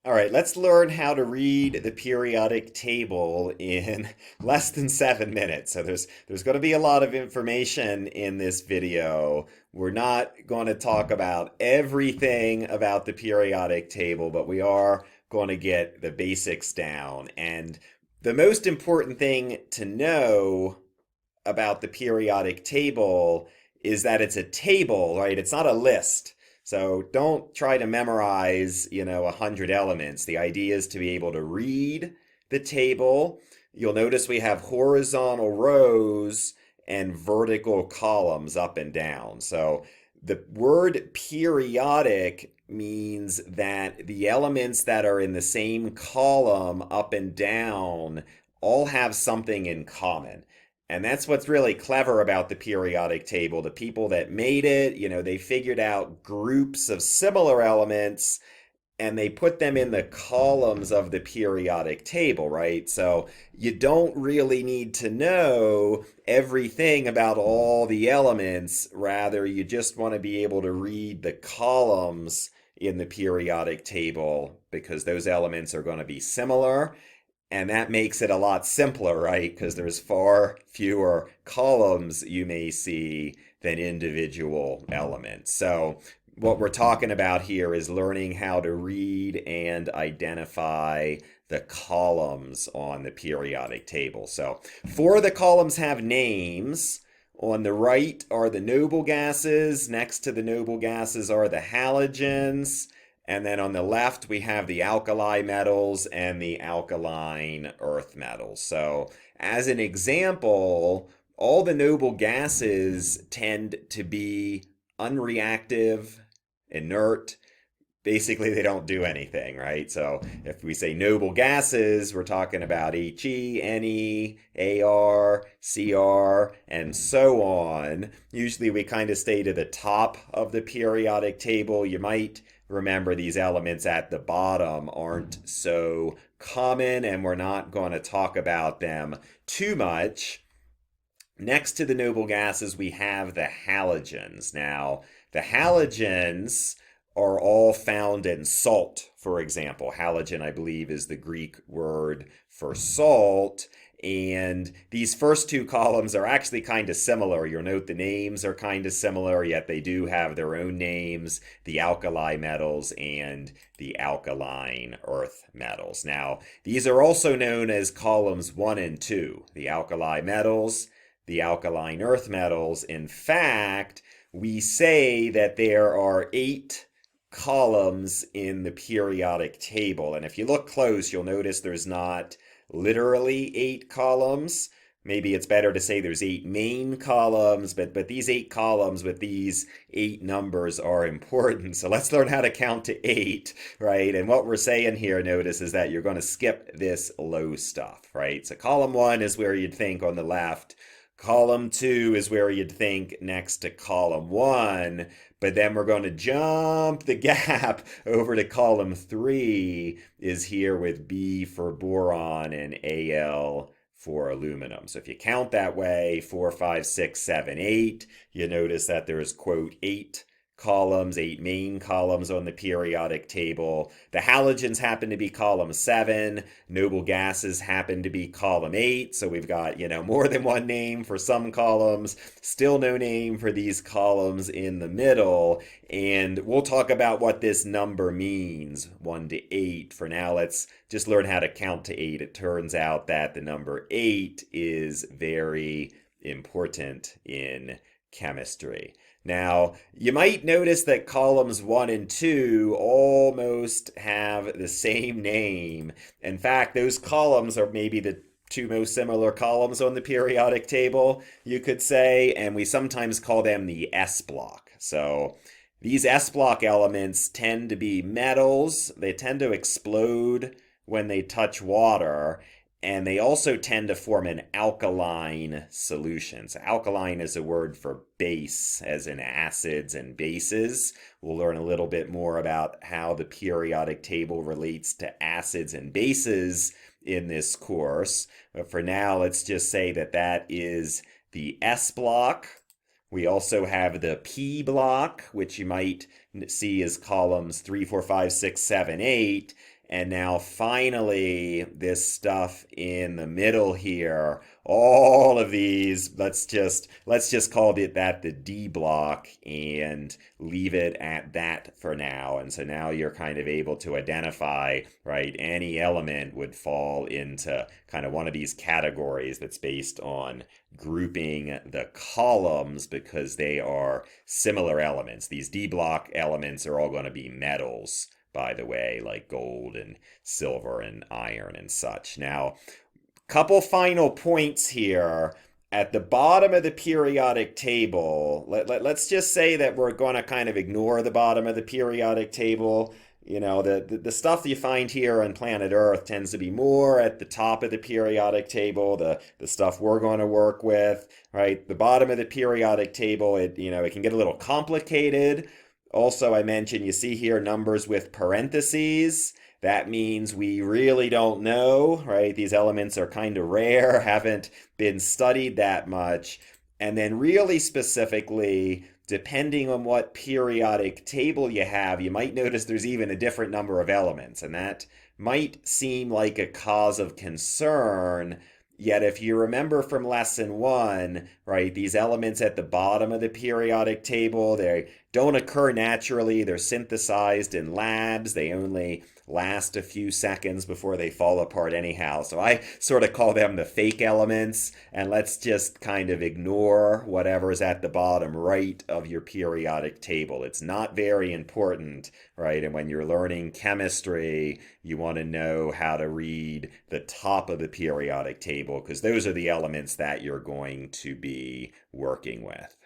All right, let's learn how to read the periodic table in less than 7 minutes. So there's going to be a lot of information in this video. We're not going to talk about everything about the periodic table, but we are going to get the basics down. And the most important thing to know about the periodic table is that it's a table, right? It's not a list. So don't try to memorize, 100 elements. The idea is to be able to read the table. You'll notice we have horizontal rows and vertical columns up and down. So the word periodic means that the elements that are in the same column up and down all have something in common. And that's what's really clever about the periodic table. The people that made it, they figured out groups of similar elements and they put them in the columns of the periodic table, right? So you don't really need to know everything about all the elements. Rather, you just want to be able to read the columns in the periodic table because those elements are going to be similar. And that makes it a lot simpler, right? Because there's far fewer columns you may see than individual elements. So what we're talking about here is learning how to read and identify the columns on the periodic table. So 4 of the columns have names. On the right are the noble gases. Next to the noble gases are the halogens. And then on the left, we have the alkali metals and the alkaline earth metals. So as an example, all the noble gases tend to be unreactive, inert. Basically, they don't do anything, right? So if we say noble gases, we're talking about He, Ne, Ar, Cr, and so on. Usually we kind of stay to the top of the periodic table. You might remember these elements at the bottom aren't so common, and we're not going to talk about them too much. Next to the noble gases, we have the halogens. Now, the halogens are all found in salt, for example. Halogen, I believe, is the Greek word for salt. And these first 2 columns are actually kind of similar. You'll note the names are kind of similar, yet they do have their own names, the alkali metals and the alkaline earth metals. Now, these are also known as columns 1 and 2, the alkali metals, the alkaline earth metals. In fact, we say that there are 8 columns in the periodic table. And if you look close, you'll notice there's not literally 8 columns. Maybe it's better to say there's 8 main columns, but these 8 columns with these 8 numbers are important. So let's learn how to count to 8, right? And what we're saying here, notice, is that you're going to skip this low stuff, right? So column 1 is where you'd think on the left. Column 2 is where you'd think next to column 1, but then we're going to jump the gap over to column 3 is here with B for boron and Al for aluminum. So if you count that way, 4, 5, 6, 7, 8, you notice that there's, quote, 8 columns, 8 main columns on the periodic table. The halogens happen to be column 7. Noble gases happen to be column 8. So we've got, more than one name for some columns, still no name for these columns in the middle. And we'll talk about what this number means, 1 to 8. For now, let's just learn how to count to 8. It turns out that the number 8 is very important in chemistry. Now, you might notice that columns 1 and 2 almost have the same name. In fact, those columns are maybe the 2 most similar columns on the periodic table, you could say, and we sometimes call them the S block. So these S block elements tend to be metals. They tend to explode when they touch water, and they also tend to form an alkaline solution. So alkaline is a word for base, as in acids and bases. We'll learn a little bit more about how the periodic table relates to acids and bases in this course. But for now, let's just say that that is the S block. We also have the P block, which you might see as columns 3, 4, 5, 6, 7, 8. And now finally, this stuff in the middle here, all of these, let's just call it that the D block and leave it at that for now. And so now you're kind of able to identify, right, any element would fall into kind of one of these categories that's based on grouping the columns because they are similar elements. These D block elements are all going to be metals, by the way, like gold and silver and iron and such. Now, couple final points here. At the bottom of the periodic table, let's just say that we're going to kind of ignore the bottom of the periodic table. You know, the stuff that you find here on planet Earth tends to be more at the top of the periodic table, the stuff we're going to work with, right? The bottom of the periodic table, it can get a little complicated. Also, I mentioned you see here numbers with parentheses. That means we really don't know, right? These elements are kind of rare, haven't been studied that much. And then, really specifically, depending on what periodic table you have, you might notice there's even a different number of elements. And that might seem like a cause of concern. Yet, if you remember from lesson one, right, these elements at the bottom of the periodic table, they don't occur naturally. They're synthesized in labs. They only last a few seconds before they fall apart anyhow. So I sort of call them the fake elements, and let's just kind of ignore whatever's at the bottom right of your periodic table. It's not very important, right? And when you're learning chemistry, you want to know how to read the top of the periodic table because those are the elements that you're going to be working with.